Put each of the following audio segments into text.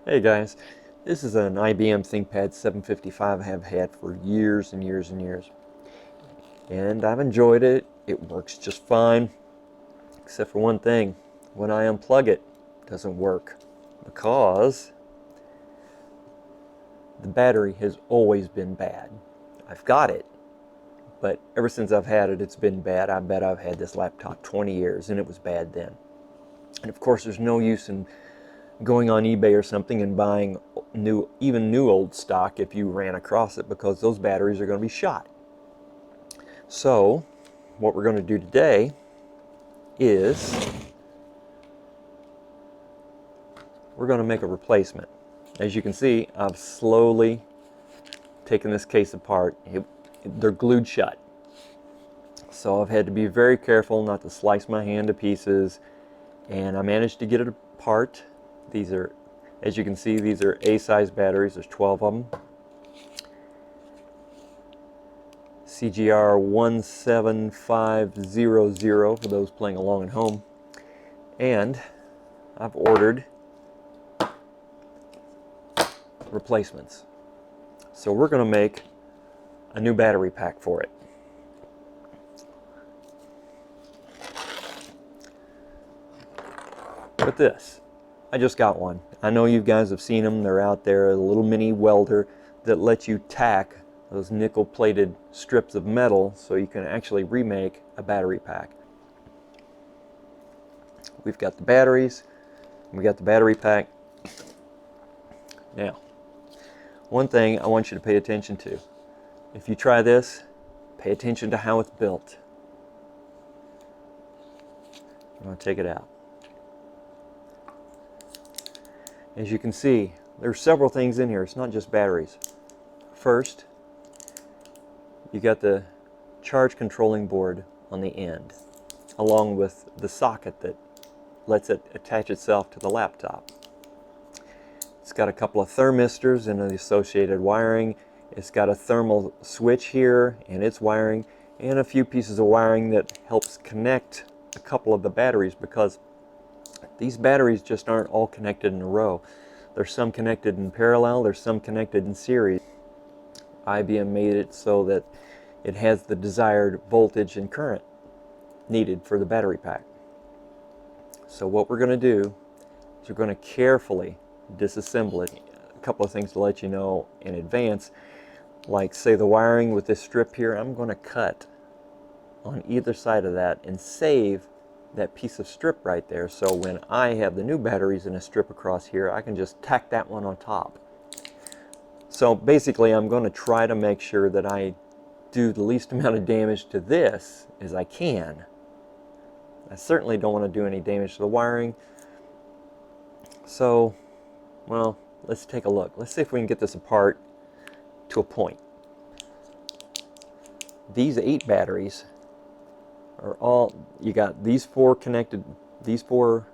Hey guys, this is an IBM Thinkpad 755 I have had for years and years and years. And I've enjoyed it. It works just fine, except for one thing. When I unplug it, it doesn't work because the battery has always been bad. I've got it, but ever since I've had it, it's been bad. I bet I've had this laptop 20 years and it was bad then. And of course, there's no use in going on eBay or something and buying even new old stock if you ran across it, because those batteries are going to be shot. So what we're going to do today is we're going to make a replacement. As you can see, I've slowly taken this case apart. They're glued shut. So I've had to be very careful not to slice my hand to pieces, and I managed to get it apart. These are, as you can see, these are A-size batteries. There's 12 of them. CGR 17500 for those playing along at home. And I've ordered replacements. So we're going to make a new battery pack for it. With this, I just got one. I know you guys have seen them. They're out there, a little mini welder that lets you tack those nickel-plated strips of metal so you can actually remake a battery pack. We've got the batteries, we got the battery pack. Now, one thing I want you to pay attention to. If you try this, pay attention to how it's built. I'm going to take it out. As you can see, there's several things in here. It's not just batteries. First, you got the charge controlling board on the end, along with the socket that lets it attach itself to the laptop. It's got a couple of thermistors and the associated wiring. It's got a thermal switch here and its wiring, and a few pieces of wiring that helps connect a couple of the batteries, because these batteries just aren't all connected in a row. There's some connected in parallel, there's some connected in series. IBM made it so that it has the desired voltage and current needed for the battery pack. So what we're going to do is we're going to carefully disassemble it. A couple of things to let you know in advance, like say the wiring with this strip here, I'm going to cut on either side of that and save that piece of strip right there, so when I have the new batteries in a strip across here, I can just tack that one on top. So basically, I'm going to try to make sure that I do the least amount of damage to this as I can. I certainly don't want to do any damage to the wiring. So, well, let's take a look. Let's see if we can get this apart to a point. These 8 batteries are all, you got these 4 connected, these 4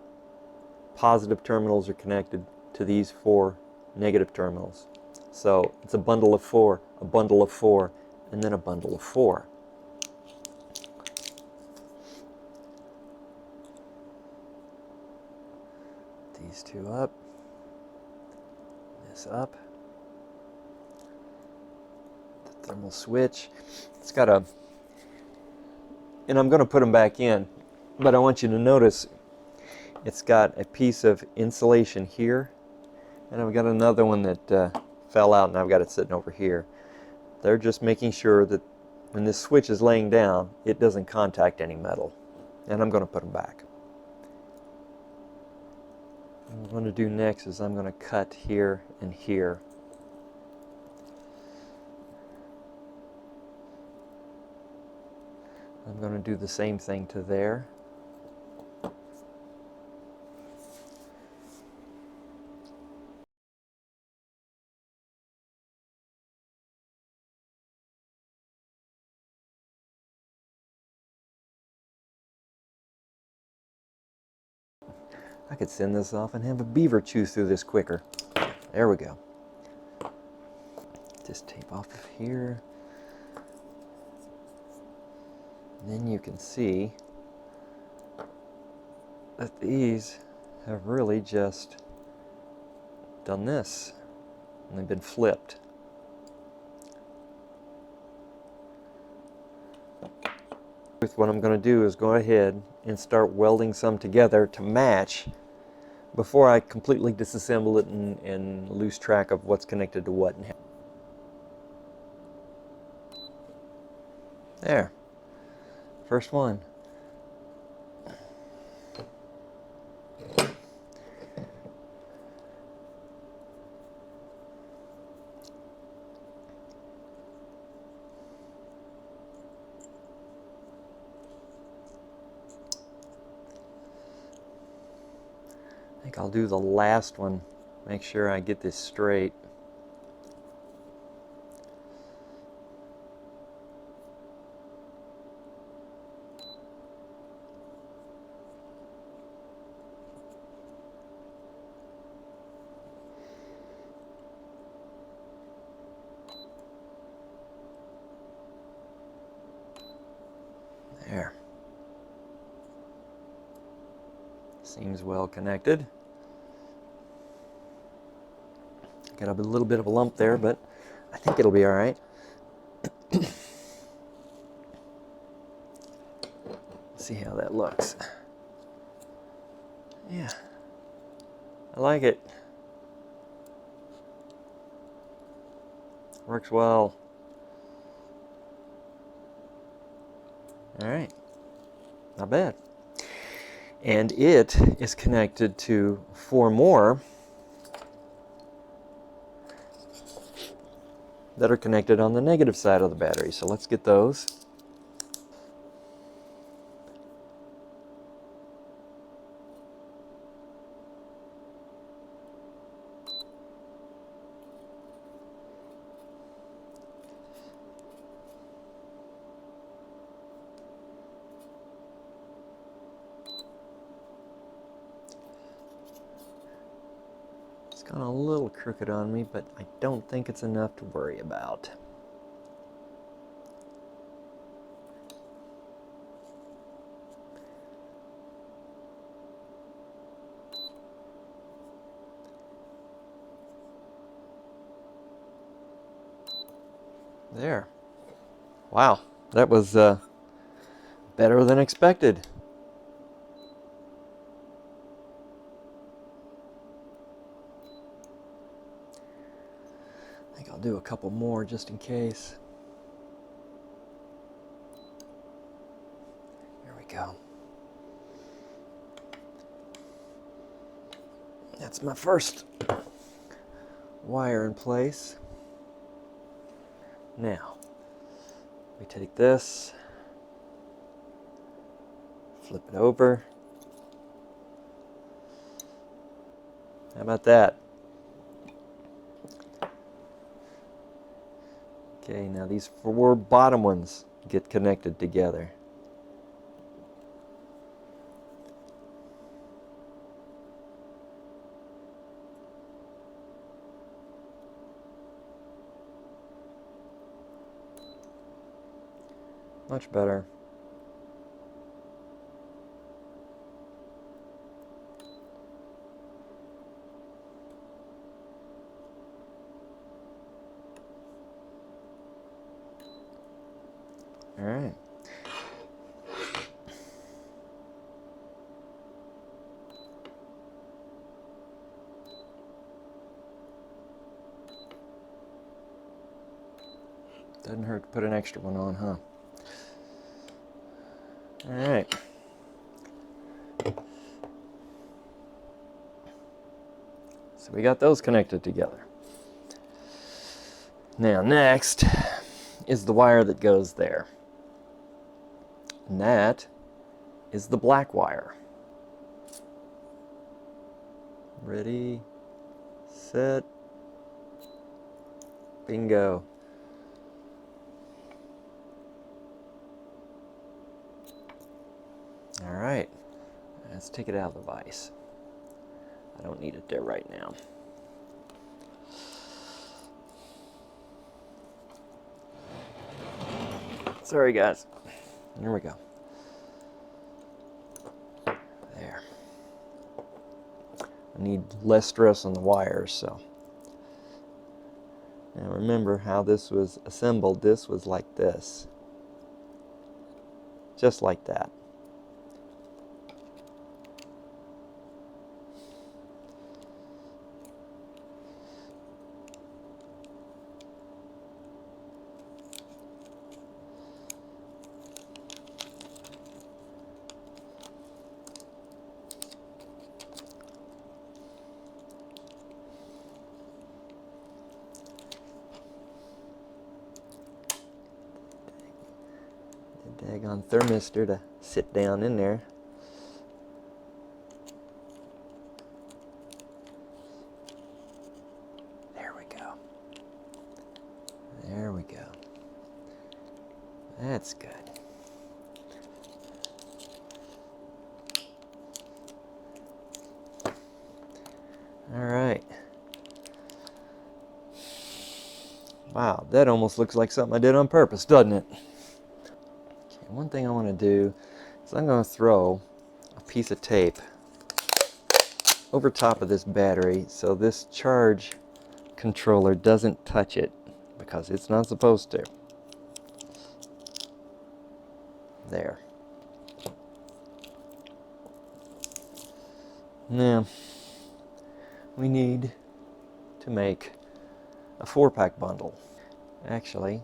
positive terminals are connected to these 4 negative terminals. So it's a bundle of 4, a bundle of 4, and then a bundle of 4. These 2 up, this up, the thermal switch. It's got a, and I'm going to put them back in, but I want you to notice it's got a piece of insulation here, and I've got another one that fell out, and I've got it sitting over here. They're just making sure that when this switch is laying down, it doesn't contact any metal. And I'm going to put them back. What I'm going to do next is I'm going to cut here and here. I'm going to do the same thing to there. I could send this off and have a beaver chew through this quicker. There we go. Just tape off of here. And then you can see that these have really just done this, and they've been flipped. What I'm going to do is go ahead and start welding some together to match before I completely disassemble it and lose track of what's connected to what. There, first one. I think I'll do the last one. Make sure I get this straight. There. Seems well connected. Got a little bit of a lump there, but I think it'll be all right. See how that looks. Yeah, I like it. Works well. All right, not bad. And it is connected to 4 more that are connected on the negative side of the battery. So let's get those. It's gone a little crooked on me, but I don't think it's enough to worry about. There. Wow, that was better than expected. I think I'll do a couple more just in case. There we go. That's my first wire in place. Now, we take this, flip it over. How about that? Okay, now these 4 bottom ones get connected together. Much better. All right. Doesn't hurt to put an extra one on, huh? All right. So we got those connected together. Now next is the wire that goes there. And that is the black wire. Ready, set, bingo. All right, let's take it out of the vise. I don't need it there right now. Sorry guys, here we go. need less stress on the wires. So now remember how this was assembled. This was like this, just like that. Daggone thermistor to sit down in there. There we go. There we go. That's good. All right. Wow, that almost looks like something I did on purpose, doesn't it? Okay, one thing I want to do is I'm going to throw a piece of tape over top of this battery so this charge controller doesn't touch it, because it's not supposed to. There. Now, we need to make a 4-pack bundle. Actually,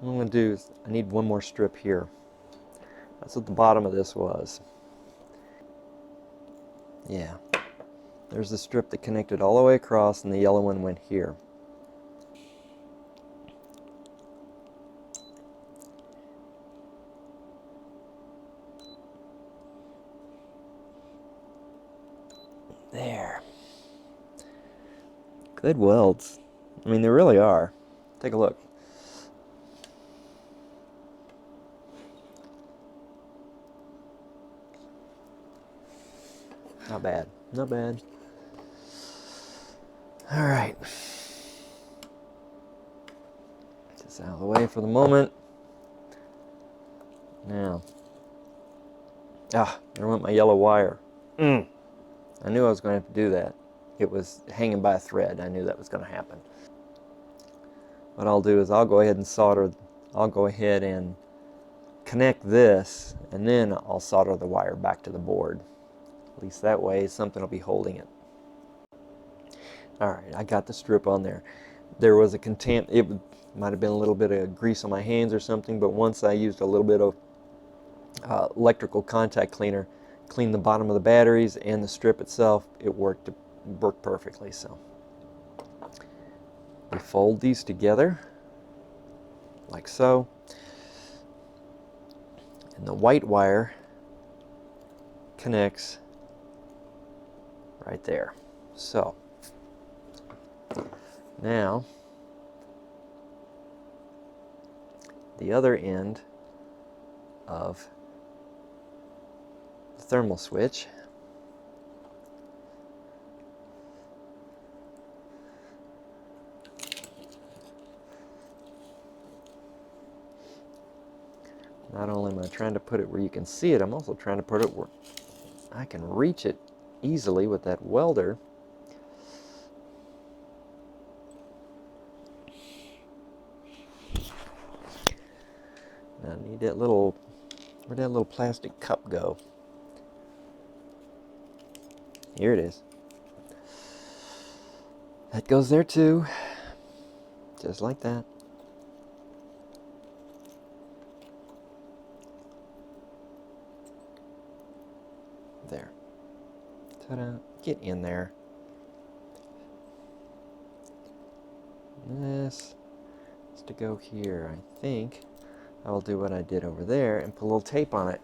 what I'm going to do is I need one more strip here. That's what the bottom of this was. Yeah. There's the strip that connected all the way across, and the yellow one went here. There. Good welds. I mean, they really are. Take a look. Not bad. Not bad. All right. Just out of the way for the moment. Now. There went my yellow wire. I knew I was going to have to do that. It was hanging by a thread. I knew that was going to happen. What I'll do is I'll go ahead and connect this, and then I'll solder the wire back to the board. At least that way something will be holding it. Alright, I got the strip on there. There was a it might have been a little bit of grease on my hands or something, but once I used a little bit of electrical contact cleaner, cleaned the bottom of the batteries and the strip itself, it worked perfectly. So we fold these together like so, and the white wire connects right there. So now the other end of the thermal switch not only am I trying to put it where you can see it, I'm also trying to put it where I can reach it easily with that welder. Now I need that little, where'd that little plastic cup go? Here it is. That goes there too, just like that. There. Ta-da. Get in there. This is to go here. I think I will do what I did over there and put a little tape on it.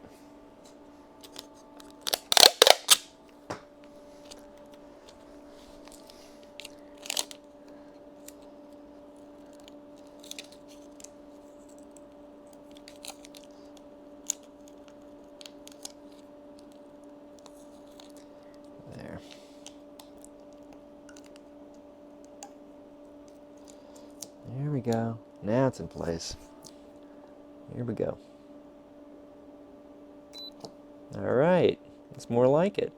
There. There we go. Now it's in place. Here we go. All right, it's more like it.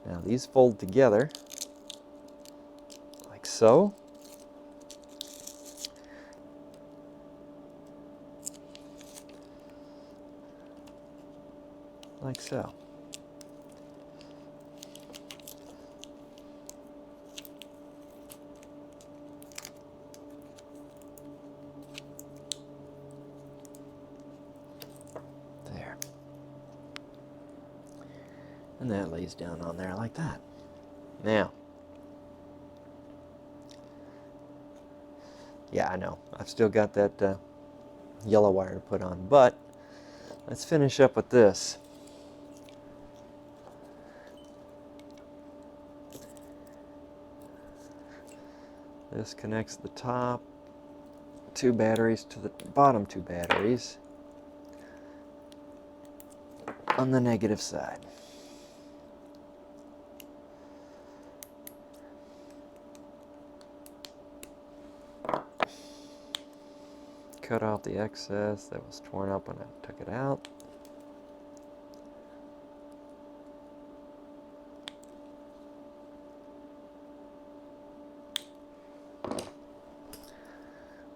Now these fold together like so. Like so. There. And that lays down on there like that. Now, yeah, I know, I've still got that yellow wire to put on, but let's finish up with this. This connects the top 2 batteries to the bottom 2 batteries on the negative side. Cut off the excess that was torn up when I took it out.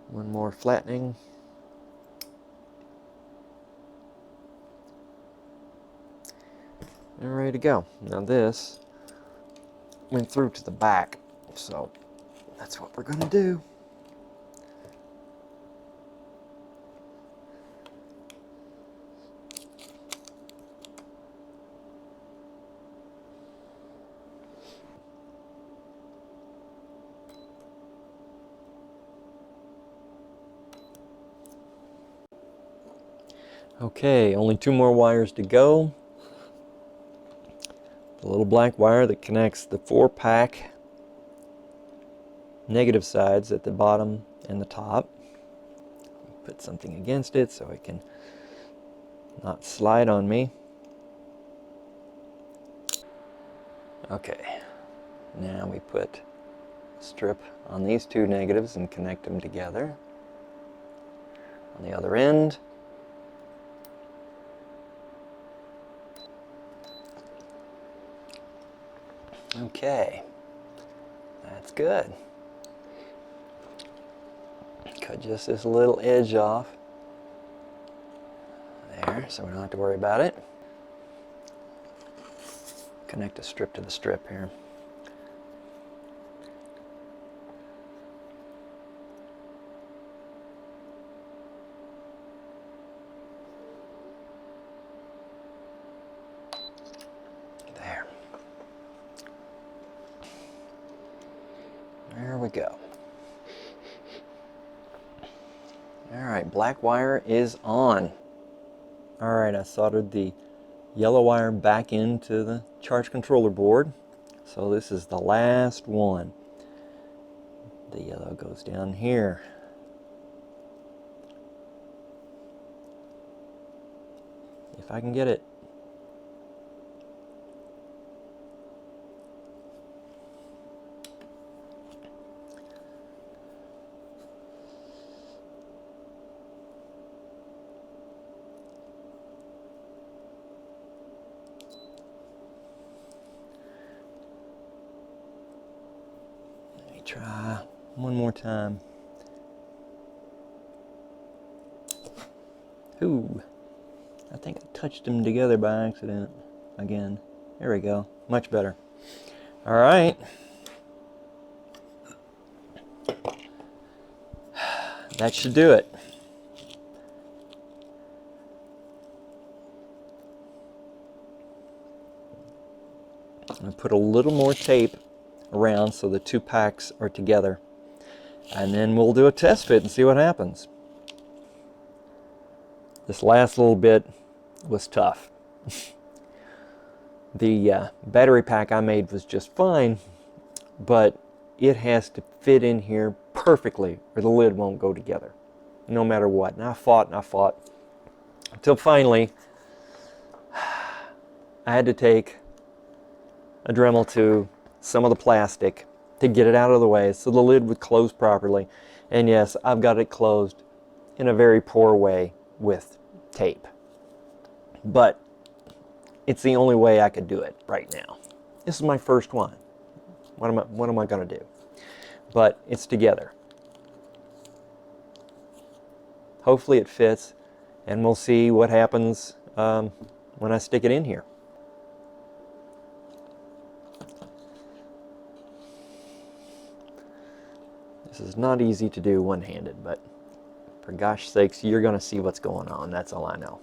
One more flattening. And ready to go. Now this went through to the back, so that's what we're going to do. Okay, only 2 more wires to go. The little black wire that connects the 4-pack negative sides at the bottom and the top. Put something against it so it can not slide on me. Okay, now we put a strip on these 2 negatives and connect them together. On the other end, okay, that's good. Cut just this little edge off there, so we don't have to worry about it. Connect a strip to the strip here. There. There we go. Alright, black wire is on. Alright, I soldered the yellow wire back into the charge controller board. So this is the last one. The yellow goes down here. If I can get it. Try one more time. Ooh, I think I touched them together by accident again. There we go, much better. All right. That should do it. I'm going to put a little more tape around so the 2 packs are together, and then we'll do a test fit and see what happens. This last little bit was tough. The battery pack I made was just fine, but it has to fit in here perfectly or the lid won't go together no matter what. And I fought until finally I had to take a Dremel to some of the plastic to get it out of the way so the lid would close properly. And yes, I've got it closed in a very poor way with tape, but it's the only way I could do it right now. This is my first one. What am I going to do? But it's together. Hopefully it fits, and we'll see what happens when I stick it in here. This is not easy to do one-handed, but for gosh sakes, you're going to see what's going on. That's all I know.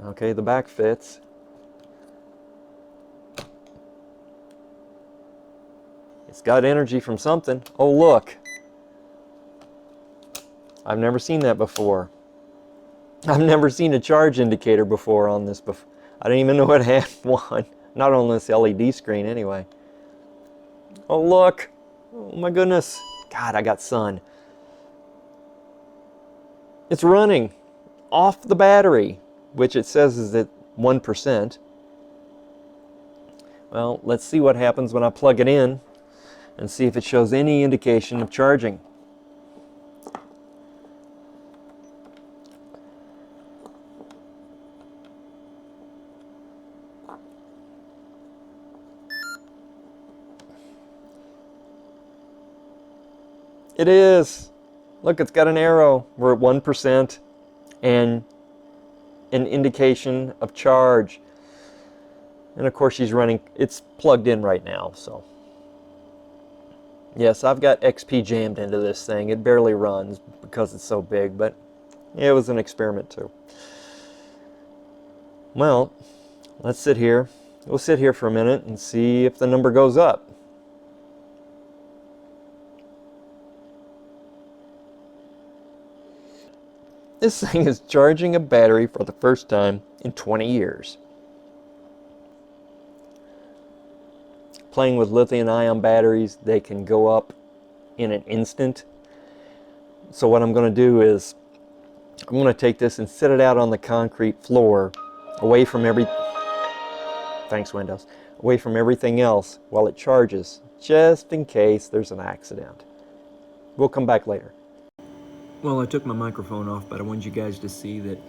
Okay, the back fits. It's got energy from something. Oh, look. I've never seen that before. I've never seen a charge indicator before on this. I didn't even know it had one. Not on this LED screen anyway. Oh, look. Oh, my goodness. God, I got sun. It's running off the battery, which it says is at 1%. Well, let's see what happens when I plug it in and see if it shows any indication of charging. It is. Look, it's got an arrow. We're at 1% and an indication of charge. And of course she's running, it's plugged in right now, so. Yes, I've got XP jammed into this thing. It barely runs because it's so big, but it was an experiment too. Well, let's sit here. We'll sit here for a minute and see if the number goes up. This thing is charging a battery for the first time in 20 years. Playing with lithium-ion batteries, they can go up in an instant. So what I'm going to do is I'm going to take this and set it out on the concrete floor away from away from everything else while it charges, just in case there's an accident. We'll come back later. Well, I took my microphone off, but I wanted you guys to see that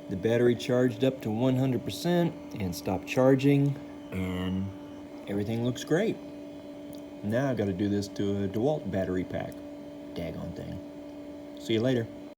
the battery charged up to 100% and stopped charging, and everything looks great. Now I got to do this to a DeWalt battery pack. Daggone thing. See you later.